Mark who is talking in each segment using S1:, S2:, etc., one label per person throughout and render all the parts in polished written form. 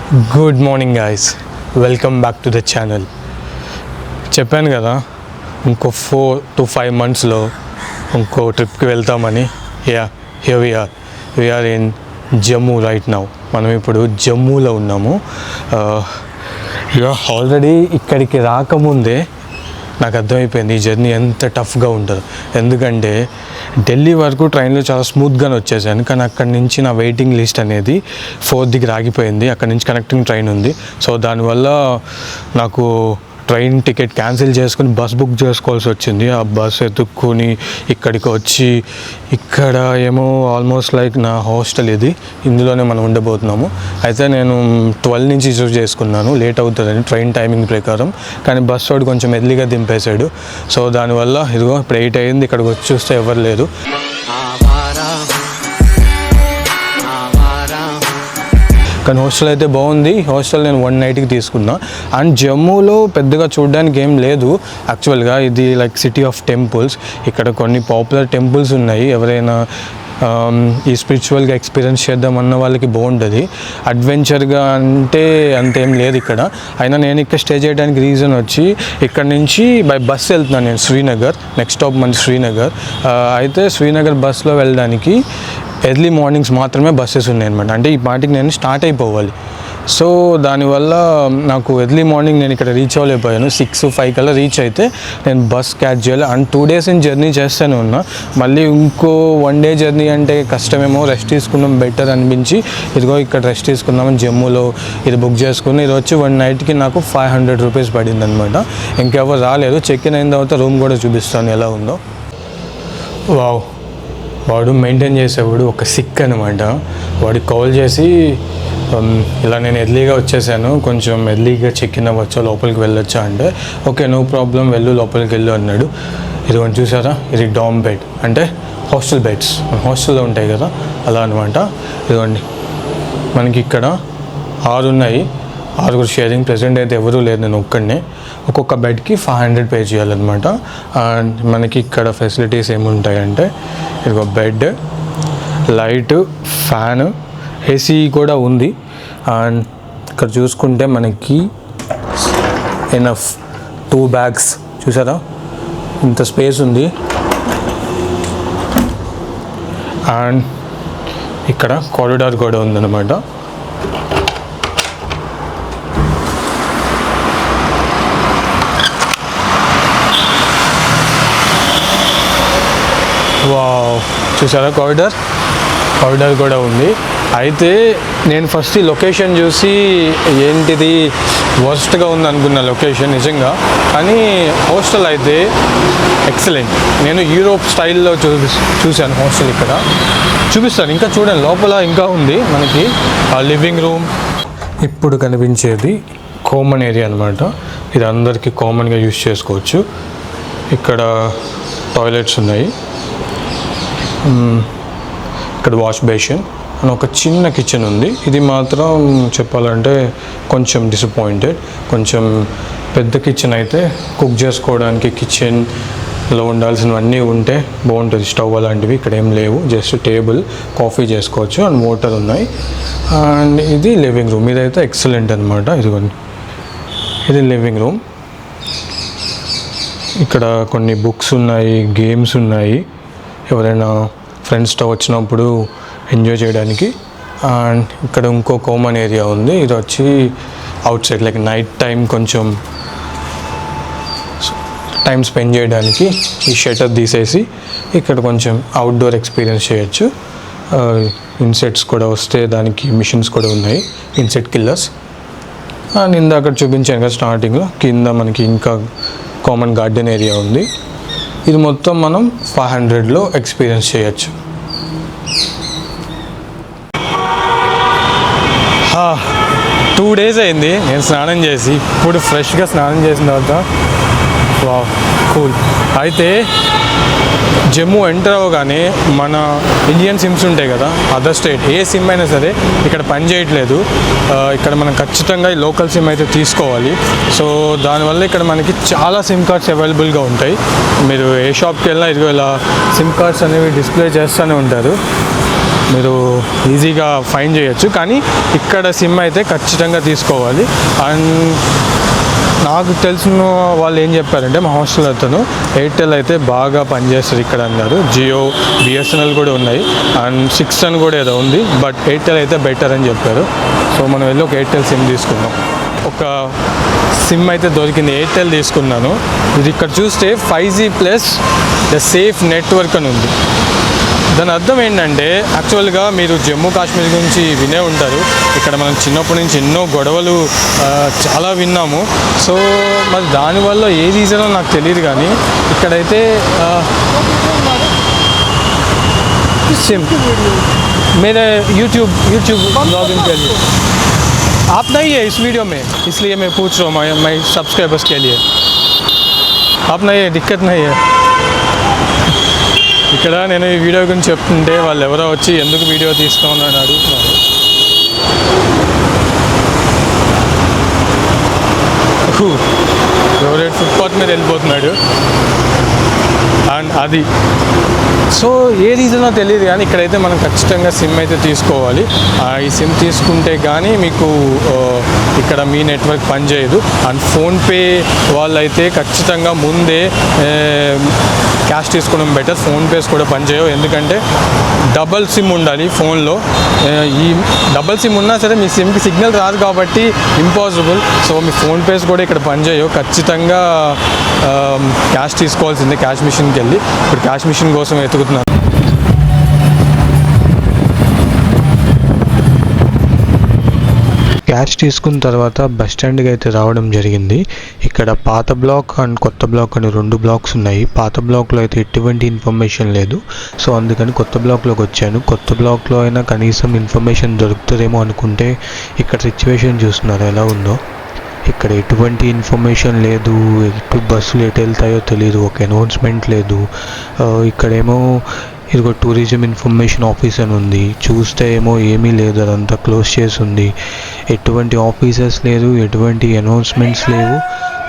S1: Good morning guys, welcome back to the channel. చెప్పాను కదా ఇంకో 4 to 5 monthsలో ఇంకో ట్రిప్కి వెళ్తామని. Here we're in Jammu right now. మనం ఇప్పుడు జమ్మూలో ఉన్నాము. ఆల్రెడీ ఇక్కడికి రాకముందే నాకు అర్థమైపోయింది ఈ జర్నీ ఎంత టఫ్గా ఉంటుందో. ఎందుకంటే ఢిల్లీ వరకు ట్రైన్లో చాలా స్మూత్గానే వచ్చేసాను, కానీ అక్కడి నుంచి నా వెయిటింగ్ లిస్ట్ అనేది 4th దగ్గర ఆగిపోయింది. అక్కడి నుంచి కనెక్టింగ్ ట్రైన్ ఉంది. సో దానివల్ల నాకు ట్రైన్ టికెట్ క్యాన్సిల్ చేసుకుని బస్ బుక్ చేసుకోవాల్సి వచ్చింది. ఆ బస్ ఎత్తుక్కుని ఇక్కడికి వచ్చి ఇక్కడ ఏమో ఆల్మోస్ట్ లైక్ నా హాస్టల్ ఇందులోనే మనం ఉండబోతున్నాము. అయితే నేను 12 నుంచి చూస్ చేసుకున్నాను, లేట్ అవుతుందని ట్రైన్ టైమింగ్ ప్రకారం. కానీ బస్ వాడు కొంచెం ఎర్లీగా దింపేశాడు. సో దానివల్ల ఇదిగో ఇప్పుడు 8 అయింది. ఇక్కడికి వచ్చి చూస్తే ఎవరు లేరు. కానీ హాస్టల్ అయితే బాగుంది. హాస్టల్ నేను 1 నైట్కి తీసుకున్నా. అండ్ జమ్మూలో పెద్దగా చూడడానికి ఏం లేదు యాక్చువల్గా. ఇది లైక్ సిటీ ఆఫ్ టెంపుల్స్. ఇక్కడ కొన్ని పాపులర్ టెంపుల్స్ ఉన్నాయి. ఎవరైనా ఈ స్పిరిచువల్గా ఎక్స్పీరియన్స్ చేద్దామన్న వాళ్ళకి బాగుంటుంది. అడ్వెంచర్గా అంటే అంతేం లేదు ఇక్కడ. అయినా నేను ఇక్కడ స్టే చేయడానికి రీజన్ వచ్చి ఇక్కడ నుంచి బై బస్ వెళ్తున్నాను నేను శ్రీనగర్. నెక్స్ట్ స్టాప్ మన శ్రీనగర్. అయితే శ్రీనగర్ బస్లో వెళ్ళడానికి ఎర్లీ మార్నింగ్స్ మాత్రమే బస్సెస్ ఉన్నాయి అనమాట. అంటే ఈ పాటికి నేను స్టార్ట్ అయిపోవాలి. సో దానివల్ల నాకు ఎర్లీ మార్నింగ్ నేను ఇక్కడ రీచ్ అవ్వలేకపోయాను. 6-5 కల్లా రీచ్ అయితే నేను బస్ క్యాచ్ చేయాలి. అండ్ 2 days నేను జర్నీ చేస్తూనే ఉన్నా. మళ్ళీ ఇంకో 1 day జర్నీ అంటే కష్టమేమో, రెస్ట్ తీసుకున్నాం బెటర్ అనిపించి ఇదిగో ఇక్కడ రెస్ట్ తీసుకున్నామని జమ్మూలో ఇది బుక్ చేసుకుని ఇది వచ్చి 1 నైట్కి నాకు 500 రూపీస్ పడింది అనమాట. ఇంకెవరు రాలేదు. చెక్ ఇన్ అయిన తర్వాత రూమ్ కూడా చూపిస్తాను ఎలా ఉందో. వాడు మెయింటైన్ చేసేవాడు ఒక సిక్ అనమాట. వాడికి కాల్ చేసి ఇలా నేను ఎర్లీగా వచ్చేసాను, కొంచెం ఎర్లీగా చెక్ ఇన్ అవ్వచ్చా, లోపలికి వెళ్ళొచ్చా అంటే ఓకే నో ప్రాబ్లం వెళ్ళు లోపలికి వెళ్ళు అన్నాడు. ఇదిగోండి చూసారా, ఇది డామ్ బెడ్ అంటే హాస్టల్ బెడ్స్ హాస్టల్లో ఉంటాయి కదా అలా అనమాట. ఇదిగోండి మనకి ఇక్కడ 6 ఉన్నాయి. 6 షేరింగ్. ప్రెజెంట్ అయితే ఎవరూ లేదు, నేను ఒక్కడనే. ఒక్కొక్క బెడ్కి 500 పే చేయాలన్నమాట. అండ్ మనకి ఇక్కడ ఫెసిలిటీస్ ఏముంటాయంటే ఇదిగో బెడ్, లైట్, ఫ్యాన్, ఏసీ కూడా ఉంది. అండ్ ఇక్కడ చూసుకుంటే మనకి ఎనఫ్ 2 bags చూసారా, ఇంత స్పేస్ ఉంది. అండ్ ఇక్కడ కారిడార్ కూడా ఉందన్నమాట. చూసారా కారిడార్ కూడా ఉంది. అయితే నేను ఫస్ట్ ఈ లొకేషన్ చూసి ఏంటిది వర్స్ట్గా ఉంది అనుకున్న లొకేషన్ నిజంగా. కానీ హాస్టల్ అయితే ఎక్సలెంట్. నేను యూరోప్ స్టైల్లో చూశాను హాస్టల్. ఇక్కడ చూపిస్తాను, ఇంకా చూడండి లోపల ఇంకా ఉంది మనకి లివింగ్ రూమ్. ఇప్పుడు కనిపించేది కామన్ ఏరియా అనమాట. ఇది అందరికీ కామన్గా యూజ్ చేసుకోవచ్చు. ఇక్కడ టాయిలెట్స్ ఉన్నాయి, ఇక్కడ వాష్ బేసిన్ అని ఒక చిన్న కిచెన్ ఉంది. ఇది మాత్రం చెప్పాలంటే కొంచెం డిసప్పాయింటెడ్. కొంచెం పెద్ద కిచెన్ అయితే కుక్ చేసుకోవడానికి కిచెన్లో ఉండాల్సినవన్నీ ఉంటే బాగుంటుంది. స్టవ్ అలాంటివి ఇక్కడ ఏం లేవు, జస్ట్ టేబుల్, కాఫీ చేసుకోవచ్చు అండ్ మోటార్ ఉన్నాయి. అండ్ ఇది లివింగ్ రూమ్. ఇదైతే ఎక్సలెంట్ అనమాట. ఇది లివింగ్ రూమ్. ఇక్కడ కొన్ని బుక్స్ ఉన్నాయి, గేమ్స్ ఉన్నాయి, ఎవరైనా ఫ్రెండ్స్తో వచ్చినప్పుడు ఎంజాయ్ చేయడానికి. అండ్ ఇక్కడ ఇంకో కామన్ ఏరియా ఉంది. ఇది వచ్చి out side like night time కొంచెం టైం స్పెండ్ చేయడానికి ఈ షటర్ తీసేసి ఇక్కడ కొంచెం అవుట్డోర్ ఎక్స్పీరియన్స్ చేయొచ్చు. ఇన్సెక్ట్స్ కూడా వస్తే దానికి మిషన్స్ కూడా ఉన్నాయి, ఇన్సెక్ట్ కిల్లర్స్. అండ్ ఇందాక చూపించాను కదా స్టార్టింగ్లో, కింద మనకి ఇంకా కామన్ గార్డెన్ ఏరియా ఉంది. ఇది మొత్తం మనం 500లో ఎక్స్పీరియన్స్ చేయొచ్చు. 2 days అయింది నేను స్నానం చేసి. ఇప్పుడు ఫ్రెష్గా స్నానం చేసిన తర్వాత కూల్. అయితే జమ్మూ ఎంటర్ అవ్వగానే మన ఇండియన్ సిమ్స్ ఉంటాయి కదా, అదర్ స్టేట్ ఏ సిమ్ అయినా సరే ఇక్కడ పని చేయట్లేదు. ఇక్కడ మనం ఖచ్చితంగా ఈ లోకల్ సిమ్ అయితే తీసుకోవాలి. సో దానివల్ల ఇక్కడ మనకి చాలా సిమ్ కార్డ్స్ అవైలబుల్గా ఉంటాయి. మీరు ఏ షాప్కి వెళ్ళినా ఇదిగో ఇలా సిమ్ కార్డ్స్ అనేవి డిస్ప్లే చేస్తూనే ఉంటారు. మీరు ఈజీగా ఫైండ్ చేయొచ్చు. కానీ ఇక్కడ సిమ్ అయితే ఖచ్చితంగా తీసుకోవాలి. అండ్ నాకు తెలిసిన వాళ్ళు ఏం చెప్పారంటే మా హాస్టల్ అతను ఎయిర్టెల్ అయితే బాగా పనిచేస్తుంది ఇక్కడ అన్నారు. జియో, బిఎస్ఎన్ఎల్ కూడా ఉన్నాయి అండ్ 6 అని కూడా ఏదో ఉంది, బట్ ఎయిర్టెల్ అయితే బెటర్ అని చెప్పారు. సో మనం వెళ్ళి ఒక ఎయిర్టెల్ సిమ్ తీసుకున్నాం. ఒక సిమ్ అయితే దొరికింది, ఎయిర్టెల్ తీసుకున్నాను. ఇది ఇక్కడ చూస్తే 5G plus the safe network అని ఉంది. దాని అర్థం ఏంటంటే యాక్చువల్గా మీరు జమ్మూ కాశ్మీర్ గురించి వినే ఉంటారు. ఇక్కడ మనం చిన్నప్పటి నుంచి ఎన్నో గొడవలు చాలా విన్నాము. సో మరి దానివల్ల ఏ రీజనో నాకు తెలియదు, కానీ ఇక్కడైతే सिम मेरे यूट्यूब ब्लॉगिंग के लिए आप नहीं है इस वीडियो में, इसलिए मैं पूछ रहा हूँ मैं सब्सक्राइबर्स के लिए. आप नहीं है, दिक्कत नहीं है. ఇక్కడ నేను ఈ వీడియో గురించి చెప్తుంటే వాళ్ళు ఎవరో వచ్చి ఎందుకు వీడియో తీస్తున్నామని అడుగుతున్నారు. ఎవరైతే ఫుట్పాత్ మీద వెళ్ళిపోతున్నాడు అండ్ అది. సో ఏ రీజనో తెలియదు, కానీ ఇక్కడైతే మనం ఖచ్చితంగా సిమ్ అయితే తీసుకోవాలి. ఈ సిమ్ తీసుకుంటే కానీ మీకు ఇక్కడ మీ నెట్వర్క్ పనిచేయదు. అండ్ ఫోన్పే వాళ్ళైతే ఖచ్చితంగా ముందే క్యాష్ తీసుకోవడం బెటర్. ఫోన్పేస్ కూడా పనిచేయవు, ఎందుకంటే డబల్ సిమ్ ఉండాలి ఫోన్లో. ఈ డబల్ సిమ్ ఉన్నా సరే మీ సిమ్కి సిగ్నల్ రాదు కాబట్టి ఇంపాసిబుల్. సో మీ ఫోన్పేస్ కూడా ఇక్కడ పనిచేయవు. ఖచ్చితంగా క్యాష్ తీసుకోవాల్సిందే క్యాష్ మిషన్కి వెళ్ళి. ఇప్పుడు క్యాష్ మిషన్ కోసం వెతుకుతున్నాను. క్యాష్ తీసుకున్న తర్వాత బస్ స్టాండ్కి అయితే రావడం జరిగింది. ఇక్కడ పాత బ్లాక్ అండ్ కొత్త బ్లాక్ అని 2 బ్లాక్స్ ఉన్నాయి. పాత బ్లాక్లో అయితే ఎటువంటి ఇన్ఫర్మేషన్ లేదు, సో అందుకని కొత్త బ్లాక్లోకి వచ్చాను. కొత్త బ్లాక్లో అయినా కనీసం ఇన్ఫర్మేషన్ దొరుకుతుందేమో అనుకుంటే ఇక్కడ సిచ్యువేషన్ చూస్తున్నారు ఎలా ఉందో. ఇక్కడ ఎటువంటి ఇన్ఫర్మేషన్ లేదు, ఎటు బస్సులు ఎటు వెళ్తాయో తెలియదు, ఒక అనౌన్స్మెంట్ లేదు. ఇక్కడేమో ఇదిగో టూరిజం ఇన్ఫర్మేషన్ ఆఫీస్ అని ఉంది, చూస్తే ఏమో ఏమీ లేదు, అదంతా క్లోజ్ చేసి ఉంది. ఎటువంటి ఆఫీసర్స్ లేదు, ఎటువంటి అనౌన్స్మెంట్స్ లేవు.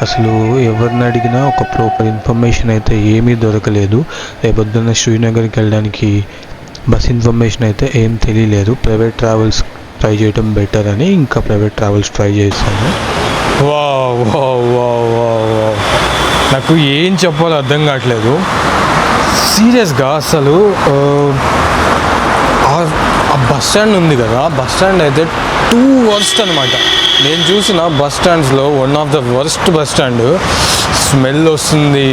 S1: అసలు ఎవరిని అడిగినా ఒక ప్రాపర్ ఇన్ఫర్మేషన్ అయితే ఏమీ దొరకలేదు. రేపొద్దున్న శ్రీనగర్కి వెళ్ళడానికి బస్ ఇన్ఫర్మేషన్ అయితే ఏం తెలియలేదు. ప్రైవేట్ ట్రావెల్స్ ట్రై చేయడం బెటర్ అని ఇంకా ప్రైవేట్ ట్రావెల్స్ ట్రై చేశాను. నాకు ఏం చెప్పాలో అర్థం కావట్లేదు సీరియస్గా. అసలు ఆ బస్ స్టాండ్ ఉంది కదా, బస్ స్టాండ్ అయితే 2 వర్స్ట్ అనమాట. నేను చూసిన బస్ స్టాండ్స్లో one of the worst bus stand. Smell వస్తుంది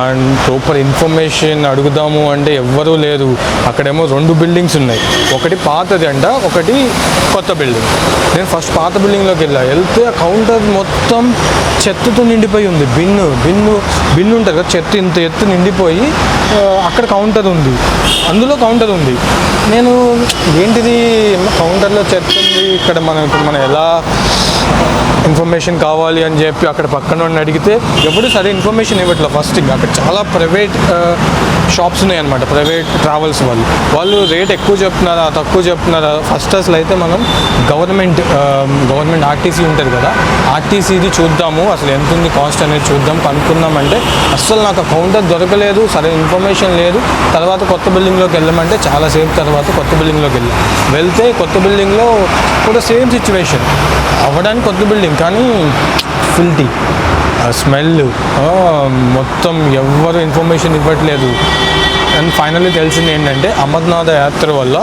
S1: అండ్ ప్రాపర్ ఇన్ఫర్మేషన్ అడుగుదాము అంటే ఎవ్వరూ లేరు. అక్కడేమో 2 బిల్డింగ్స్ ఉన్నాయి, ఒకటి పాతది అంట, ఒకటి కొత్త బిల్డింగ్. నేను ఫస్ట్ పాత బిల్డింగ్లోకి వెళ్తే ఆ కౌంటర్ మొత్తం చెత్తతో నిండిపోయి ఉంది. బిన్ను ఉంటుంది కదా, చెత్త ఇంత ఎత్తు నిండిపోయి అక్కడ కౌంటర్ ఉంది, అందులో కౌంటర్ ఉంది. నేను ఏంటిది కౌంటర్లో చెత్త ఉంది, ఇక్కడ మనం ఎలా ఇన్ఫర్మేషన్ కావాలి అని చెప్పి అక్కడ పక్కన అడిగితే ఎప్పుడు సరే ఇన్ఫర్మేషన్ ఇవ్వట్లేదు. ఫస్ట్ అక్కడ చాలా ప్రైవేట్ షాప్స్ ఉన్నాయన్నమాట, ప్రైవేట్ ట్రావెల్స్ వాళ్ళు రేట్ ఎక్కువ చెప్తున్నారా తక్కువ చెప్తున్నారా. ఫస్ట్ అసలు అయితే మనం గవర్నమెంట్ ఆర్టీసీ ఉంటుంది కదా, ఆర్టీసీది చూద్దాము, అసలు ఎంత ఉంది కాస్ట్ అనేది చూద్దాం కనుక్కుందామంటే అస్సలు నాకు ఆ కౌంటర్ దొరకలేదు, సరే ఇన్ఫర్మేషన్ లేదు. తర్వాత కొత్త బిల్డింగ్లోకి వెళ్ళమంటే చాలాసేపు తర్వాత కొత్త బిల్డింగ్లోకి వెళ్తే కొత్త బిల్డింగ్లో కూడా సేమ్ సిచ్యువేషన్. అవ్వడానికి కొత్త బిల్డింగ్ కానీ ఫిల్టీ స్మెల్, మొత్తం ఎవ్వరు ఇన్ఫర్మేషన్ ఇవ్వట్లేదు. అండ్ ఫైనల్లీ తెలిసింది ఏంటంటే అమర్నాథ్ యాత్ర వల్ల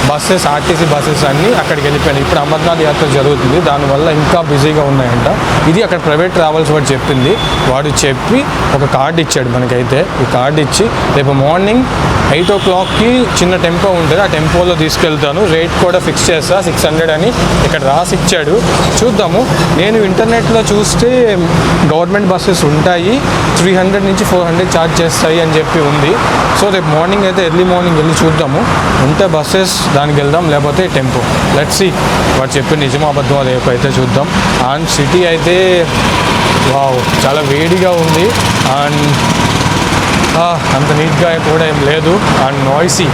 S1: బస్సెస్, ఆర్టీసీ బస్సెస్ అన్నీ అక్కడికి వెళ్ళిపోయినాయి. ఇప్పుడు అమర్నాథ్ యాత్ర జరుగుతుంది, దానివల్ల ఇంకా బిజీగా ఉన్నాయంట. ఇది అక్కడ ప్రైవేట్ ట్రావెల్స్ వాడు చెప్పింది. వాడు చెప్పి ఒక కార్డు ఇచ్చాడు మనకైతే. ఈ కార్డు ఇచ్చి రేపు మార్నింగ్ 8 o'clockకి చిన్న టెంపో ఉంటుంది, ఆ టెంపోలో తీసుకెళ్తాను, రేట్ కూడా ఫిక్స్ చేస్తా 600 అని ఇక్కడ రాసి ఇచ్చాడు. చూద్దాము. నేను ఇంటర్నెట్లో చూస్తే గవర్నమెంట్ బస్సెస్ ఉంటాయి, 300 నుంచి 400 ఛార్జ్ చేస్తాయి అని చెప్పి ఉంది. సో రేపు మార్నింగ్ అయితే ఎర్లీ మార్నింగ్ వెళ్ళి చూద్దాము. ఉంటే బస్సెస్ దానికి వెళ్దాం, లేకపోతే టెంపో. లెట్స్ సీ వాడు చెప్పి నిజమో అబద్ధమో రేపు అయితే చూద్దాం. అండ్ సిటీ అయితే చాలా వేడిగా ఉంది అండ్ అంత నీట్గా కూడా ఏం లేదు. అండ్ నాయిసీ,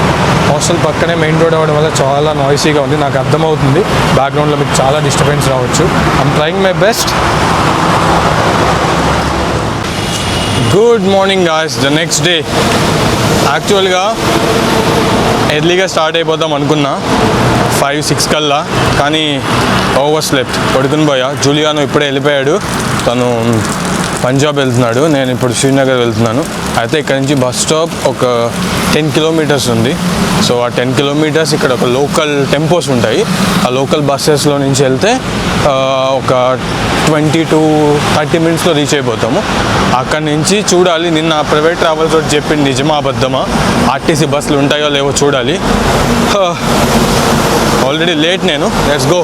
S1: హాస్టల్ పక్కనే మెయిన్ రోడ్ అవ్వడం వల్ల చాలా నాయిసీగా ఉంది. నాకు అర్థమవుతుంది బ్యాక్గ్రౌండ్లో మీకు చాలా డిస్టర్బెన్స్ రావచ్చు. I'm trying my best. Good morning guys, the next day. యాక్చువల్గా ఎర్లీగా స్టార్ట్ అయిపోతాం అనుకున్నా 5-6 కల్లా, కానీ ఓవర్ స్లెప్ట్, పడుకుని పోయా. జూలియానో ఇప్పుడే వెళ్ళిపోయాడు, తను పంజాబ్ వెళ్తున్నాడు, నేను ఇప్పుడు శ్రీనగర్ వెళ్తున్నాను. అయితే ఇక్కడ నుంచి బస్ స్టాప్ ఒక 10 కిలోమీటర్స్ ఉంది. సో ఆ 10 కిలోమీటర్స్ ఇక్కడ ఒక లోకల్ టెంపోస్ ఉంటాయి. ఆ లోకల్ బస్సెస్లో నుంచి వెళ్తే ఒక 20-30 మినిట్స్లో రీచ్ అయిపోతాము. అక్కడి నుంచి చూడాలి, నిన్న ప్రైవేట్ ట్రావెల్స్ ఒకటి చెప్పింది, నిజమా అబద్ధమా, ఆర్టీసీ బస్సులు ఉంటాయో లేవో చూడాలి. ఆల్రెడీ లేట్ నేను. Let's go.